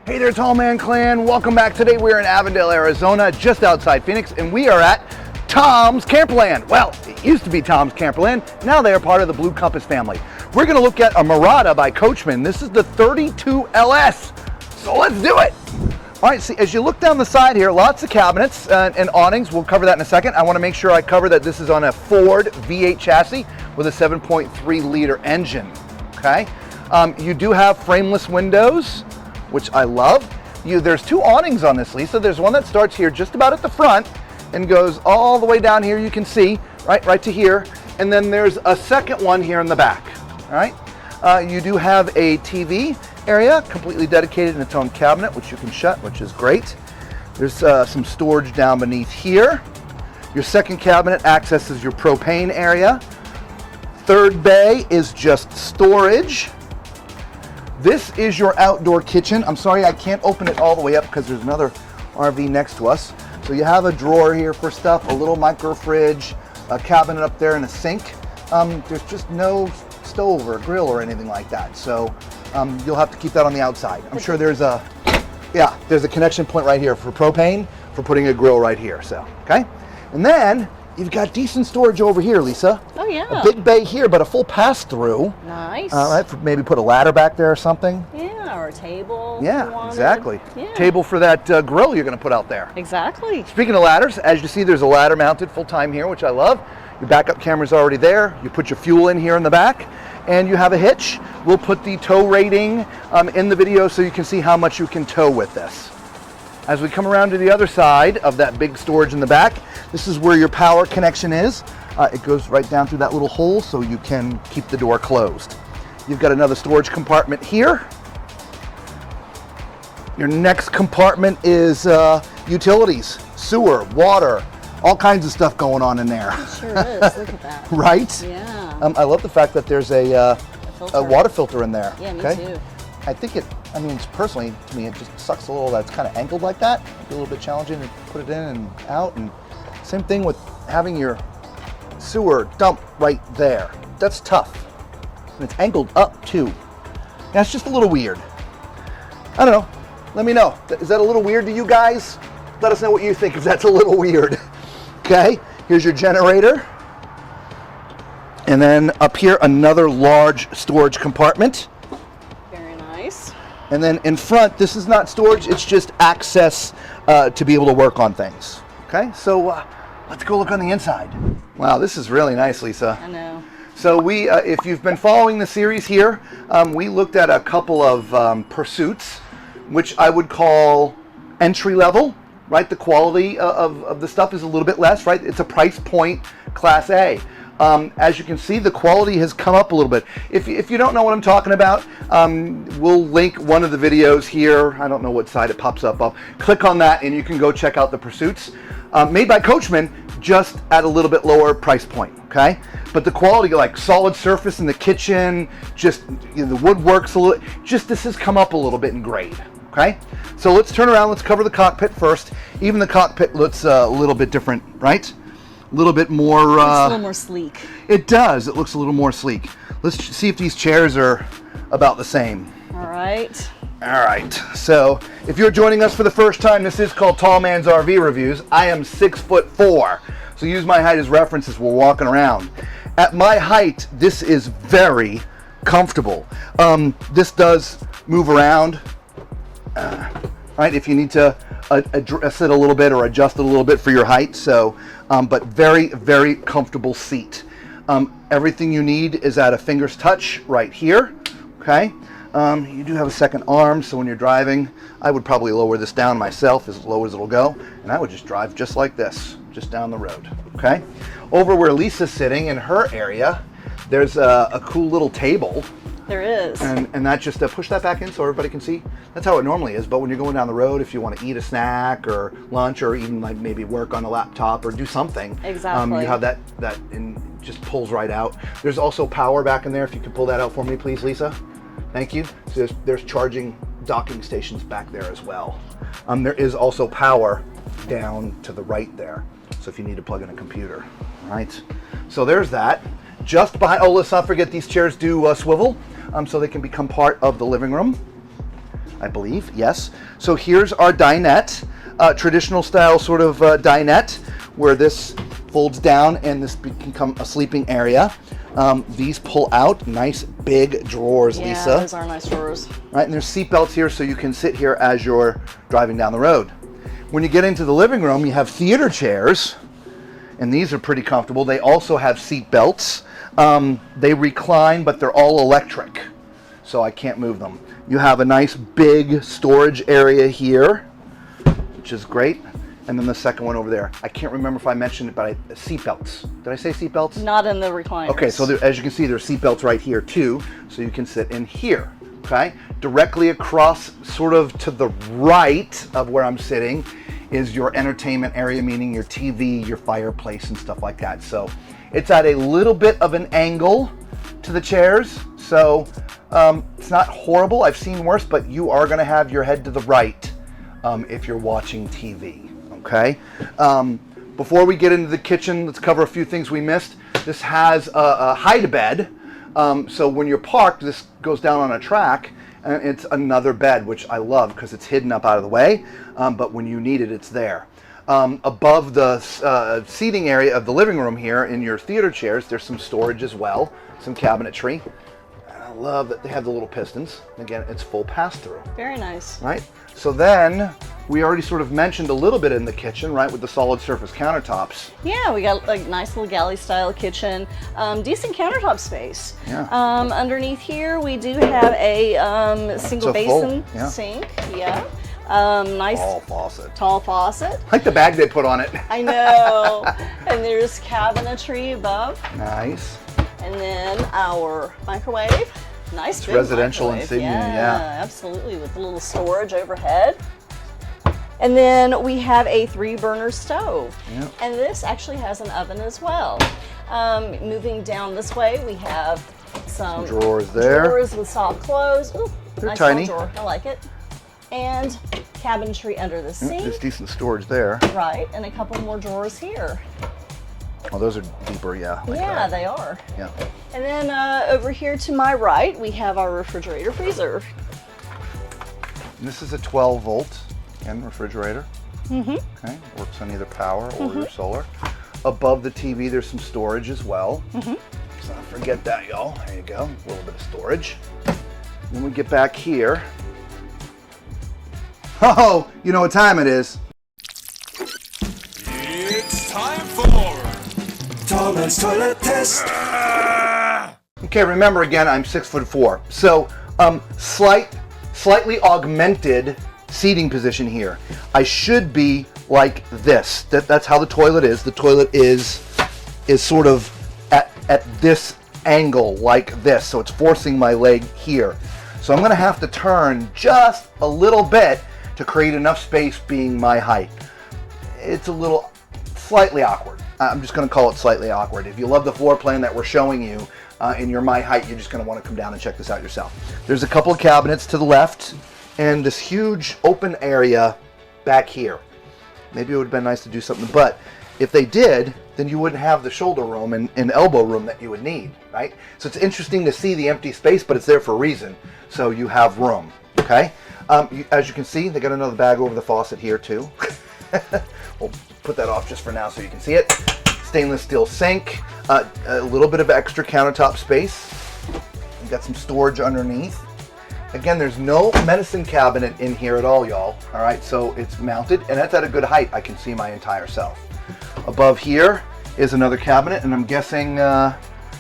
Hey there, Tall Man Clan. Welcome back. Today we're in Avondale, Arizona, just outside Phoenix, and we are at Tom's Camperland. Well, it used to be Tom's Camperland. Now they are part of the Blue Compass family. We're going to look at a Mirada by Coachmen. This is the 32LS. So let's do it. All right, see, as you look down the side here, lots of cabinets and awnings. We'll cover that in a second. I want to make sure I cover that this is on a Ford V8 chassis with a 7.3 liter engine, okay? You do have frameless windows, which I love. There's two awnings on this, Lisa. There's one that starts here just about at the front and goes all the way down here, you can see, right to here. And then there's a second one here in the back, all right? You do have a TV area, completely dedicated in its own cabinet, which you can shut, which is great. There's some storage down beneath here. Your second cabinet accesses your propane area. Third bay is just storage. This is your outdoor kitchen. I'm sorry I can't open it all the way up because there's another RV next to us. So you have a drawer here for stuff, a little micro fridge, a cabinet up there, and a sink. There's just no stove or grill or anything like that. So you'll have to keep that on the outside. I'm sure there's a connection point right here for propane, for putting a grill right here. So, okay. And then you've got decent storage over here, Lisa. Oh, yeah. A big bay here, but a full pass-through. Nice. All right, maybe put a ladder back there or something. Yeah, or a table. Yeah, exactly. Yeah. Table for that grill you're going to put out there. Exactly. Speaking of ladders, as you see, there's a ladder mounted full-time here, which I love. Your backup camera's already there. You put your fuel in here in the back, and you have a hitch. We'll put the tow rating in the video so you can see how much you can tow with this. As we come around to the other side of that big storage in the back, this is where your power connection is. It goes right down through that little hole so you can keep the door closed. You've got another storage compartment here. Your next compartment is utilities, sewer, water, all kinds of stuff going on in there. It sure is. Look at that. Right? Yeah. I love the fact that there's a water filter in there. Yeah, me too. I think personally, to me, it just sucks a little that it's kind of angled like that. It'd be a little bit challenging to put it in and out. And same thing with having your sewer dump right there. That's tough. And it's angled up too. That's just a little weird. I don't know. Let me know. Is that a little weird to you guys? Let us know what you think if that's a little weird. Okay, here's your generator. And then up here, another large storage compartment. Very nice. And then in front, this is not storage, it's just access to be able to work on things. Okay, so let's go look on the inside. Wow, this is really nice, Lisa. I know. So we, if you've been following the series here, we looked at a couple of pursuits, which I would call entry level, right? The quality of the stuff is a little bit less, right? It's a price point class A. As you can see, the quality has come up a little bit. If you don't know what I'm talking about, we'll link one of the videos here. I don't know what side it pops up. Click on that and you can go check out the pursuits. Made by Coachmen, just at a little bit lower price point, okay? But the quality, like solid surface in the kitchen, just the woodwork's a little, this has come up a little bit in grade, okay? So let's turn around, let's cover the cockpit first. Even the cockpit looks a little bit different, right? A little bit more... It looks a little more sleek. It does. It looks a little more sleek. Let's see if these chairs are about the same. All right. All right. So if you're joining us for the first time, this is called Tall Man's RV Reviews. I am 6'4", so use my height as reference as we're walking around. At my height, this is very comfortable. This does move around, right? If you need to address it a little bit or adjust it a little bit for your height. So, but very, very comfortable seat. Everything you need is at a finger's touch right here. Okay. You do have a second arm, so when you're driving, I would probably lower this down myself as low as it'll go, and I would just drive just like this, just down the road. Okay. Over where Lisa's sitting in her area, there's a cool little table. There is. And that just push that back in so everybody can see. That's how it normally is. But when you're going down the road, if you want to eat a snack or lunch or even like maybe work on a laptop or do something, exactly. You have that and just pulls right out. There's also power back in there. If you could pull that out for me, please, Lisa. Thank you. So there's charging docking stations back there as well. There is also power down to the right there. So if you need to plug in a computer, all right? So there's that. Just behind, oh, let's not forget these chairs do swivel, so they can become part of the living room. I believe, yes. So here's our dinette, traditional style sort of dinette, where this folds down and this can become a sleeping area. These pull out, nice big drawers, Yeah, Lisa. those are nice drawers. Right, and there's seat belts here so you can sit here as you're driving down the road. When you get into the living room, you have theater chairs, and these are pretty comfortable. They also have seat belts. They recline, but they're all electric, so I can't move them. You have a nice big storage area here, which is great. And then the second one over there. I can't remember if I mentioned it, but seat belts. Did I say seat belts? Not in the recliners. Okay, so there, as you can see, there's seat belts right here too, so you can sit in here. Okay, directly across, sort of to the right of where I'm sitting, is your entertainment area, meaning your TV, your fireplace, and stuff like that. So it's at a little bit of an angle to the chairs, so it's not horrible. I've seen worse, but you are going to have your head to the right if you're watching TV. Okay. Before we get into the kitchen, let's cover a few things we missed. This has a hide-a-bed. So when you're parked, this goes down on a track, and it's another bed, which I love because it's hidden up out of the way. But when you need it, it's there. Above the seating area of the living room here in your theater chairs, there's some storage as well, some cabinetry. And I love that they have the little pistons. Again, it's full pass-through. Very nice. Right? So then, we already sort of mentioned a little bit in the kitchen, right, with the solid surface countertops. Yeah, we got like nice little galley style kitchen, decent countertop space. Yeah. Underneath here we do have a single basin sink. Yeah. Nice tall faucet. Like the bag they put on it. I know. And there's cabinetry above. Nice. And then our microwave. Nice. It's residential insignia, yeah. Absolutely, with a little storage overhead. And then we have a 3-burner stove. Yep. And this actually has an oven as well. Moving down this way, we have some drawers there. Drawers with soft close. Ooh, they're nice tiny. Drawer. I like it. And cabinetry under the sink. There's decent storage there. Right, and a couple more drawers here. Oh, those are deeper, yeah. Like that. They are. Yeah. And then over here to my right, we have our refrigerator freezer. This is a 12-volt refrigerator. Mm-hmm. Okay, works on either power or your solar. Above the TV, there's some storage as well. Mm-hmm. So don't forget that, y'all. There you go, a little bit of storage. When we get back here, oh, you know what time it is. It's time for Tom's Toilet Test. Okay, remember again, I'm 6'4", so slightly augmented seating position here. I should be like this. That's how the toilet is. The toilet is sort of at this angle, like this. So it's forcing my leg here. So I'm going to have to turn just a little bit to create enough space being my height. It's a little slightly awkward. I'm just going to call it slightly awkward. If you love the floor plan that we're showing you in your my height, you're just going to want to come down and check this out yourself. There's a couple of cabinets to the left and this huge open area back here. Maybe it would have been nice to do something, but if they did, then you wouldn't have the shoulder room and elbow room that you would need, right? So it's interesting to see the empty space, but it's there for a reason. So you have room, okay? As you can see, they got another bag over the faucet here too. We'll put that off just for now so you can see it. Stainless steel sink, a little bit of extra countertop space. You got some storage underneath. Again, there's no medicine cabinet in here at all, y'all. All right, so it's mounted, and that's at a good height. I can see my entire self. Above here is another cabinet, and I'm guessing...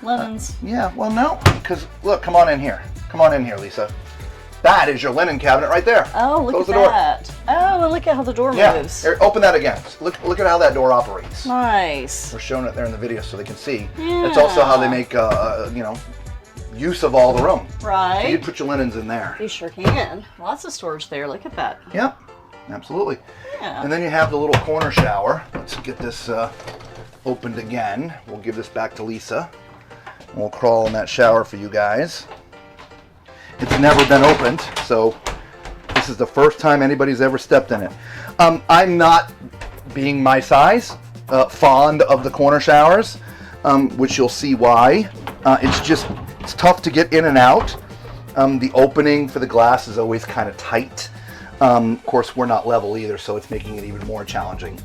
linens. Yeah, well, no, because look, come on in here. Come on in here, Lisa. That is your linen cabinet right there. Oh, look Close at the door. that. Oh, and look at how the door moves. Here, open that again. Look at how that door operates. Nice. We're showing it there in the video so they can see. Yeah. That's also how they make, use of all the room. Right. So you'd put your linens in there. You sure can. Lots of storage there. Look at that. Yep, absolutely. Yeah. And then you have the little corner shower. Let's get this opened again. We'll give this back to Lisa. And we'll crawl in that shower for you guys. It's never been opened, so this is the first time anybody's ever stepped in it. I'm not, being my size, fond of the corner showers, which you'll see why. It's tough to get in and out. The opening for the glass is always kind of tight. Of course, we're not level either, so it's making it even more challenging.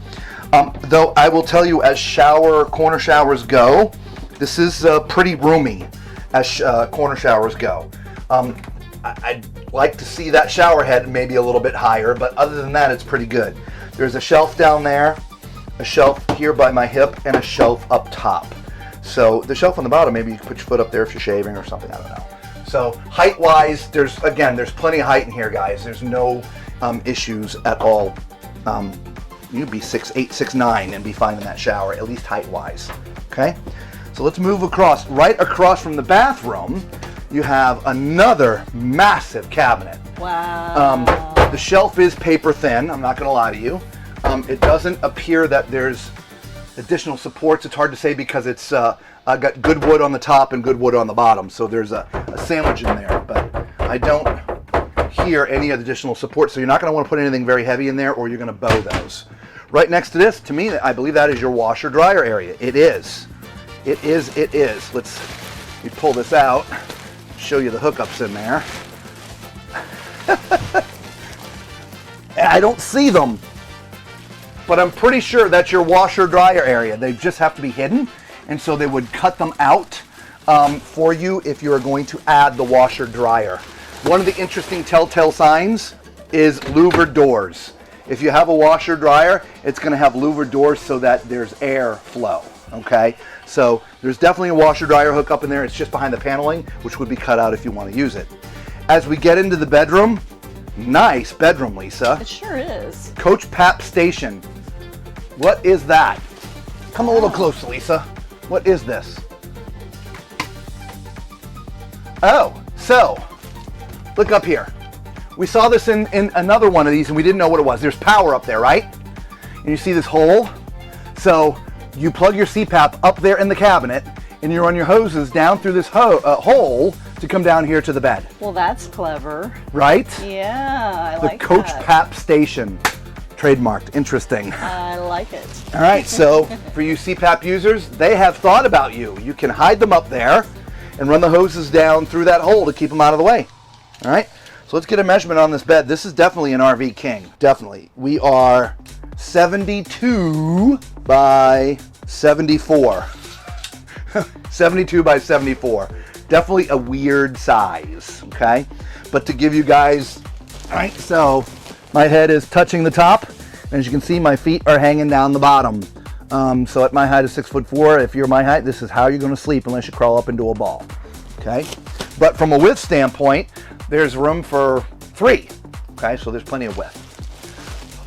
Though I will tell you, as corner showers go, this is pretty roomy as corner showers go. I'd like to see that shower head maybe a little bit higher, but other than that, it's pretty good. There's a shelf down there, a shelf here by my hip, and a shelf up top. So the shelf on the bottom, maybe you can put your foot up there if you're shaving or something, I don't know. So height-wise, there's plenty of height in here, guys. There's no issues at all. You'd be 6'8", 6'9", and be fine in that shower, at least height-wise. Okay, so let's move across. Right across from the bathroom, you have another massive cabinet. Wow. The shelf is paper thin, I'm not going to lie to you. It doesn't appear that there's additional supports. It's hard to say because it's got good wood on the top and good wood on the bottom, so there's a sandwich in there, but I don't hear any additional support, so you're not going to want to put anything very heavy in there, or you're going to bow those. Right next to this, to me, I believe that is your washer dryer area. It is. It is. Let me pull this out, show you the hookups in there. I don't see them, but I'm pretty sure that's your washer dryer area. They just have to be hidden, and so they would cut them out for you if you are going to add the washer dryer. One of the interesting telltale signs is louvered doors. If you have a washer dryer, it's going to have louvered doors so that there's air flow. Okay, so there's definitely a washer dryer hookup in there. It's just behind the paneling, which would be cut out if you want to use it. As we get into the bedroom, nice bedroom, Lisa. It sure is. Coach Pap Station. What is that? Come a little closer, Lisa. What is this? Oh, so look up here. We saw this in another one of these and we didn't know what it was. There's power up there, right? And you see this hole? So you plug your CPAP up there in the cabinet and you run your hoses down through this hole to come down here to the bed. Well, that's clever. Right? Yeah, I the like Coach that. Pap Station. Trademarked. Interesting. I like it. All right, so for you CPAP users, they have thought about you. You can hide them up there and run the hoses down through that hole to keep them out of the way. All right, so let's get a measurement on this bed. This is definitely an RV King, definitely. We are 72 by 74. 72 by 74. Definitely a weird size, okay? But to give you guys, all right, so my head is touching the top, and as you can see, my feet are hanging down the bottom. So at my height of 6'4", if you're my height, this is how you're going to sleep unless you crawl up into a ball. Okay, but from a width standpoint, there's room for 3. Okay, so there's plenty of width.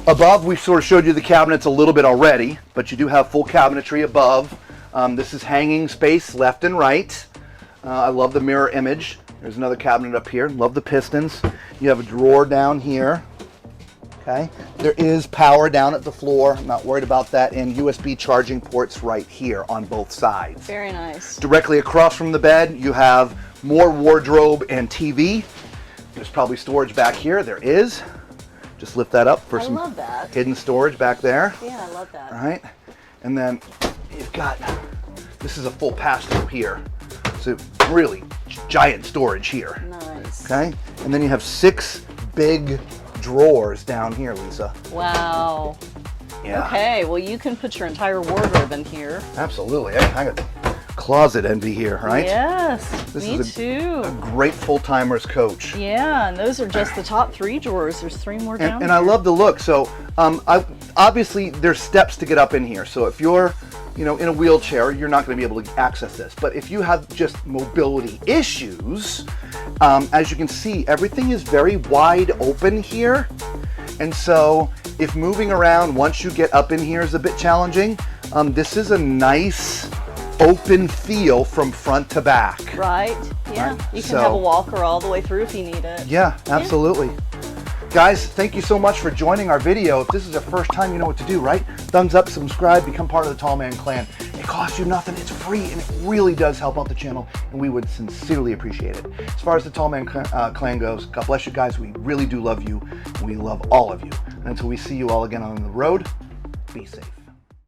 Above, we sort of showed you the cabinets a little bit already, but you do have full cabinetry above. This is hanging space left and right. I love the mirror image. There's another cabinet up here. Love the pistons. You have a drawer down here. Okay, there is power down at the floor. I'm not worried about that, and USB charging ports right here on both sides. Very nice. Directly across from the bed, you have more wardrobe and TV. There's probably storage back here. There is. Just lift that up for some love that. hidden storage back there. Yeah, I love that. All right, and then you've got, this is a full pass-through here. So really giant storage here. Nice. Okay, and then you have 6 big drawers down here, Lisa. Wow. Yeah. Okay, well you can put your entire wardrobe in here. Absolutely. I got closet envy here, right? Yes, This me is too. A great full-timers coach. Yeah, and those are just the top 3 drawers. There's 3 more down And I here. love the look. So obviously there's steps to get up in here. So if you're in a wheelchair, you're not going to be able to access this. But if you have just mobility issues, as you can see, everything is very wide open here. And so if moving around once you get up in here is a bit challenging, this is a nice open feel from front to back. Right, yeah. Right, You can so- have a walker all the way through if you need it. Yeah, absolutely. Guys, thank you so much for joining our video. If this is your first time, you know what to do, right? Thumbs up, subscribe, become part of the Tall Man Clan. It costs you nothing, it's free, and it really does help out the channel, and we would sincerely appreciate it. As far as the Tall Man Clan goes, God bless you guys. We really do love you, and we love all of you. And until we see you all again on the road, be safe.